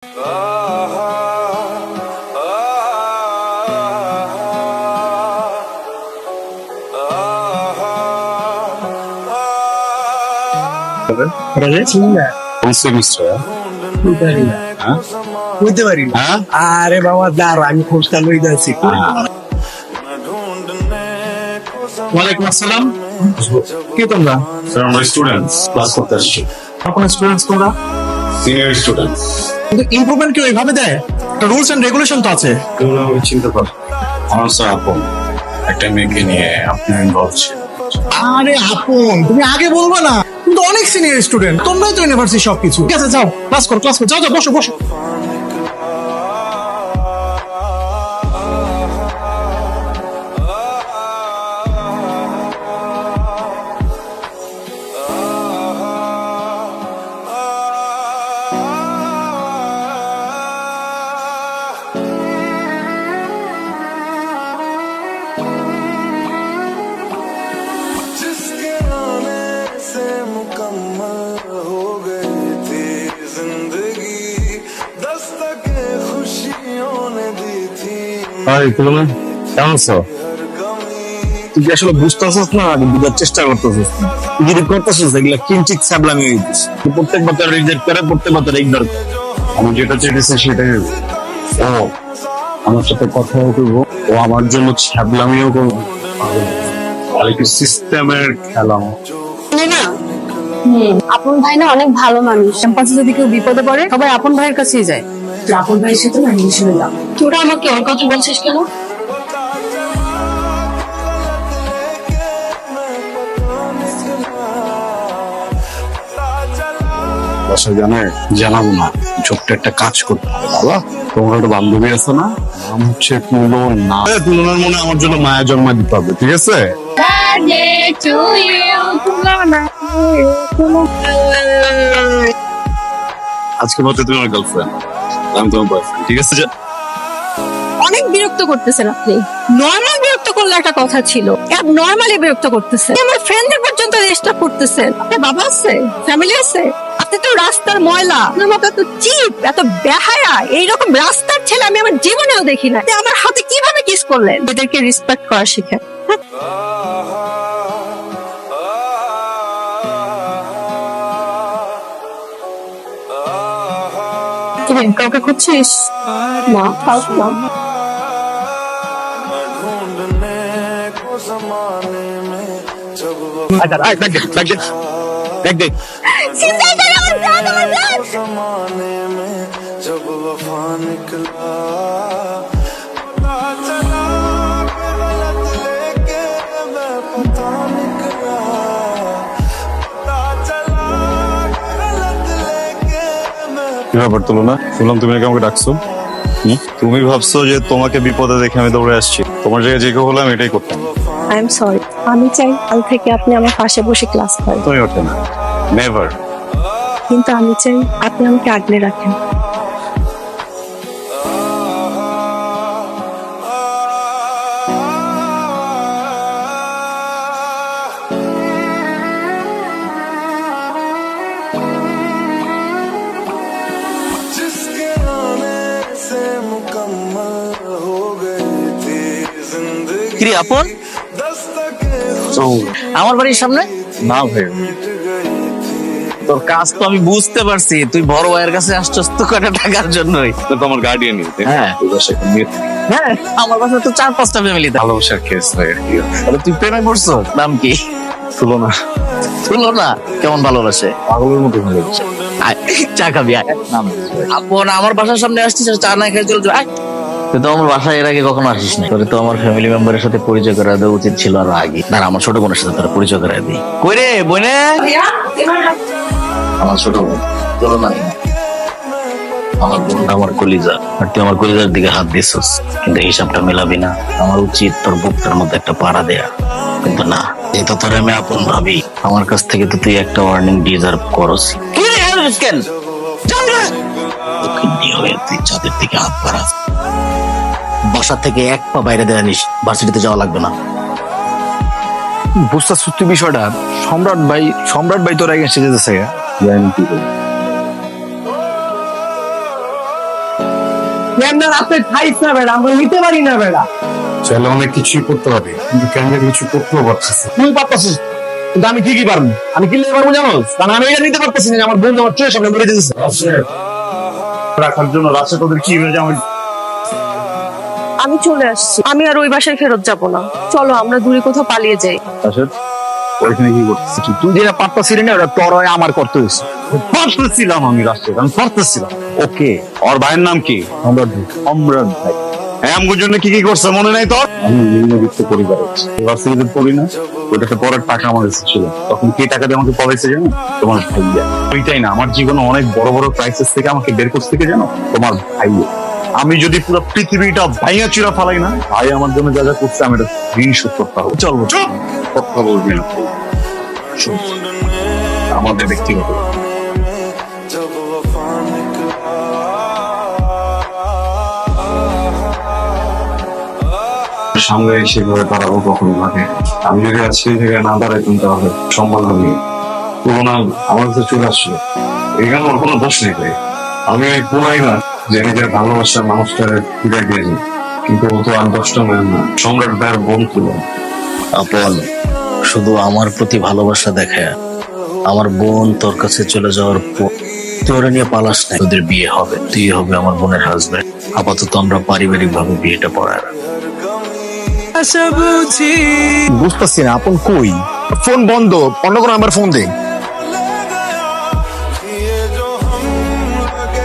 আরে বাবা দাঁড়া, আমি খোঁজটা লই যাচ্ছি। ওয়ালাইকুম আসসালাম। কি তোমরা? আমরা স্টুডেন্টস, ক্লাস করতে আসছি। কোন স্টুডেন্টস তোমরা? Senior students. কিন্তু ইমপ্রুভমেন্ট কেউ এইভাবে দেয়? একটা রুলস এন্ড রেগুলেশন তো আছে। তোমরা আমি চিন্তা কর, আমার স্যার আপন একটা মেয়েকে নিয়ে আপনি ইনভলভ ছিল। আরে আপন, তুমি আগে বলবা না? তুমি তো অনেক সিনিয়র স্টুডেন্ট, তোমরাই তো ইউনিভার্সিটি সবকিছু। ঠিক আছে, যাও ক্লাস করো, যাও যাও, বসো বসো। जिसके आने से मुकम्मल हो गई थी जिंदगी, दस्तक खुशियों ने दी थी হাই তুলনা, কেমন আছো? हर कमी। তুই কি আসলে বুঝতেছিস না, আমি বুঝার চেষ্টা করতেছিস না। তুই যদি করতেছিস এগুলা কিঞ্চিত সাবলামি হয়ে গেছিস। তুই প্রত্যেকবার তোর রিজেক্ট করে, প্রত্যেকবার তোর ইগনোর করে। আমি যেটা চেয়েছি সেটাই হবে। ও আমার সাথে কথাও করবো, ও আমার জন্য ছাবলামিও করবো। সিস্টেমের খেলা। না আপন ভাই না অনেক ভালো মানুষ। ক্যাম্পাসে যদি কেউ বিপদে পড়ে সবাই আপন ভাইয়ের কাছেই যায়। আপন ভাইয়ের সাথে না মিশে নিলাম। তোরা আমাকে ওর কথা বলছিস কেন? বাসা জানাবো না, ছোট্ট একটা কাজ করতে হবে। বাবা তোমার একটা বান্ধবী আছে না, নাম হচ্ছে তুলনা। তুলনার মনে আমার জন্য মায়া জন্মা দিতে হবে, ঠিক আছে? আজকে বলতে তুমি আমার গার্লফ্রেন্ড, আমি তোমার বয়ফ্রেন্ড, ঠিক আছে? অনেক বিরক্ত করতেছেন আপনি। নর্মাল বিরক্ত করলে একটা কথা ছিল, নর্মালি বিরক্ত করতেছেন। আমার ফ্রেন্ডদের পর্যন্ত ডিস্টার্ব করতেছেন। আপনার বাবা আছে, ফ্যামিলি আছে? আপনি তো রাস্তার ময়লা। আপনার মতো এত চিপ, এত বেহায়া, এইরকম রাস্তার ছেলে আমি আমার জীবনেও দেখি না। আপনি আমার হাতে কিভাবে কিস করলেন? এদেরকে রেসপেক্ট করা শিখেন। কাউকে খুঁজছিস? না, কাউকে না। ढूंढने को जमाने में जब जमाने में जब वफा निकला, पता चला कि गलत लेके मैं पता निकला, पता चला कि गलत लेके मैं। কি ব্যাপার তুলনা, শুনলাম তুমি নাকি আমাকে ডাকছো। তুমি ভাবছো যে তোমাকে বিপদে দেখে আমি দৌড়ে আসছি? তোমার জায়গায় যে কেউ হলে আমি এটাই করতাম। I am sorry. আমি চাই কাল থেকে আপনি আমার পাশে বসে ক্লাস করেন, তুমি ওঠে না, নেভার। কিন্তু আমি চাই আপনি আমাকে আগলে রাখেন। जिसके आने से मुकम्मल हो गई थी जिंदगी, কিরে আপন, दस्तक আমার বাড়ির সামনে? না ভাই, मिट गई थी। তোর কাজ তো আমি বুঝতে পারছি, তুই বড় ভাইয়ের কাছে আসছস তো কটা টাকার জন্যই। তো তোমার গার্ডিয়ান। হ্যাঁ হ্যাঁ, আমার কাছে তো 4-5টা ফ্যামিলি। ভালোবাসার কেস ভাই। তুই প্রেমে পড়ছো? নাম কি? তুলনা তুলনা। কেমন ভালোবাসে? পাগলের মতো ভালোবাসে। আয়, চা খাবি আয়। আপন আমার বাসার সামনে আসছিস, চা না খেয়ে চলে যা। তুই তো আমার বাসায় এর আগে কখনো আসিস না। তোরে তো আমার ফ্যামিলি মেম্বারের সাথে পরিচয় করা দেওয়া উচিত ছিল আরো আগে। না, আমার ছোট বোনের সাথে তোর পরিচয় করা দিই। কই রে বইনে? আমার ছোট বোন তুলনা। আমার বোনটা আমার কলিজা, আর তুই আমার কলিজার দিকে হাত দিছিস, কিন্তু হিসাবটা মেলাবি না। আমার উচিত তোর বুকটার মধ্যে একটা পাড়া দেয়া, কিন্তু না। যেহেতু তোর আমি আপন ভাবি, আমার কাছ থেকে তো তুই একটা ওয়ার্নিং ডিজার্ভ করস। কি রে হারিস কেন? চল রে। ওকে হয়ে তুই চাঁদের দিকে হাত বাড়া। বাসা থেকে এক পা বাইরে দেয়ানিস, ভার্সিটিতে যাওয়া লাগবে না। বুঝতেছ তুই বিষয়টা? সম্রাট ভাই তোর আগে এসে যেতেছে। জানি কি করবো। ক্যামেরা রাতে খাইছ না বেড়া, আমরা নিতে পারি না বেড়া। চাইলে অনেক কিছুই করতে হবে, কিন্তু কেন কিছু করতেও পারতেছে। তুই পারতাছিস, কিন্তু আমি ঠিকই পারবো। আমি কি লেগে পারবো জানো? কারণ আমি এটা নিতে পারতেছি না যে আমার বন্ধু আমার চোখের সামনে মরে যেতেছে। রাখার জন্য রাস্তা তোদের কি হয়ে যাবে? আমি চলে আসছি, আমি আর ওই বাসায় ফেরত যাব না। চলো আমরা দূরে কোথাও পালিয়ে যাই। ওইখানে কি করতেছিস? তুই যেটা পারতাছিলি না ওটা তোর হয়ে আমার করতে হয়েছে। পারতেছিলাম আমি রাস্তায়, আমি পারতেছিলাম। ওকে, ওর ভাইয়ের নাম কি? সম্রাট ভাই। হ্যাঁ, আমগুর জন্য কি কি করছে মনে নাই তোর? আমি নিম্নবিত্ত পরিবারে ইউনিভার্সিটিতে পড়ি না, ওইটাতে পড়ার টাকা আমার কাছে ছিল। তখন কে টাকা দিয়ে আমাকে পড়াইছে জানো? তোমার ভাইয়া। ওইটাই না, আমার জীবনে অনেক বড় বড় ক্রাইসিস থেকে আমাকে বের করতে থেকে জানো? তোমার ভাইয়া। আমি যদি পুরো পৃথিবীটা ভাইয়া চিরা ফালাই না, ভাই আমার জন্য যা যা করছে আমি এটা ঋণ শোধ করতে হবে। চলবো, চুপ কথা বলবি না। শোন, আমাদের ব্যক্তিগত जब वफा निकला সামনে সেভাবে দাঁড়াবো কখনো ভাবে। আমি যদি আজকে এই জায়গায় না দাঁড়াইতাম তাহলে সম্মান হবে তুলনা আমার কাছে চলে আসলো। এখানে ওর কোনো দোষ নেই ভাই। আমি ওই কোনাই না যে নিজের ভালোবাসার মানুষটার ফিরে দিয়েছি, কিন্তু ও তো আর দশটা মেয়ে না, সম্রাট ভাইয়ের বোন ছিল। আপন শুধু আমার প্রতি ভালোবাসা দেখে আমার বোন তোর কাছে চলে যাওয়ার পর তুই ওরা নিয়ে পালাস না। তোদের বিয়ে হবে, তুই হবে আমার বোনের হাজবেন্ড। আপাতত আমরা পারিবারিক ভাবে বিয়েটা পড়ায় বুঝতেছি না আপন কই? ফোন বন্ধ, অন্য কোনো নাম্বার ফোন দে।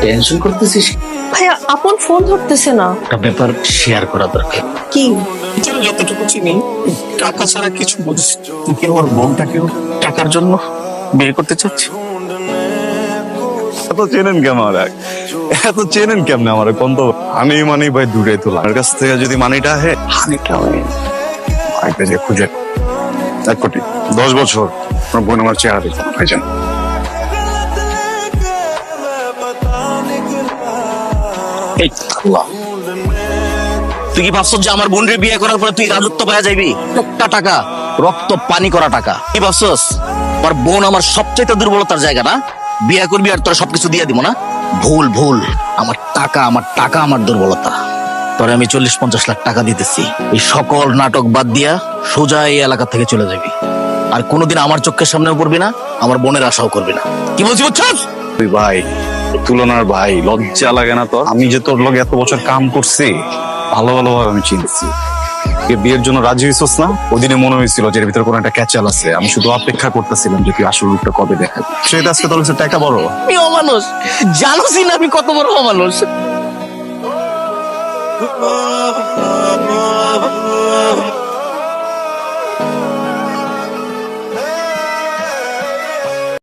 টেনশন করতেছিস। ভাইয়া আপন ফোন ধরতেছে না। একটা ব্যাপার শেয়ার করা দরকার। কি? যতটুকু চিনি টাকা ছাড়া কিছু বুঝিস। তুই কি আমার বোনটাকেও টাকার জন্য বিয়ে করতে চাচ্ছি? এত চেনেন কেমন আমার? এত চেনেন কেমন আমার? কোন তো হানি মানি ভাই দূরে তোলা। আমার কাছ থেকে যদি মানিটা আহে, হানিটা আমি মাইকে যে খুঁজে 1 কোটি 10 বছর আমার বোন আমার চেহারা দেখো ভাইজান। এই আল্লাহ, তুই কি ভাবছ যে আমার বোনের বিয়ে করার পরে তুই রাজত্ব পাওয়া যাবি? একটা টাকা রক্ত পানি করা টাকা। কি ভাবছস আমার বোন আমার সবচেয়ে দুর্বলতার জায়গা না? বিয়ে করবি আর তোরা সবকিছু দিয়ে দিব না? ভুল ভুল। আমার টাকা আমার দুর্বলতা। তোরে আমি 40-50 লাখ টাকা দিতেছি, এই সকল নাটক বাদ দিয়া সোজা এই এলাকা থেকে চলে যাবি। আর কোনোদিন আমার চোখের সামনেও পড়বি না, আমার বোনের আশাও করবি না। কি বলছি বুঝছস? তুই ভাই তুলনার ভাই, লজ্জা লাগে না তোর? আমি যে তোর লগে এত বছর কাম করছি, ভালো ভালোভাবে আমি চিনছি। তুই বিয়ের জন্য রাজি হইছস না? ওই দিনে মনে হয়েছিল যে এর ভিতরে কোনো একটা ক্যাচাল আছে। আমি শুধু অপেক্ষা করতেছিলাম যে তুই আসল রূপটা কবে দেখাবি। সেটা আজকে তোর কাছে টাকা বড়। আমি অমানুষ, জানোসই না আমি কত বড় অমানুষ।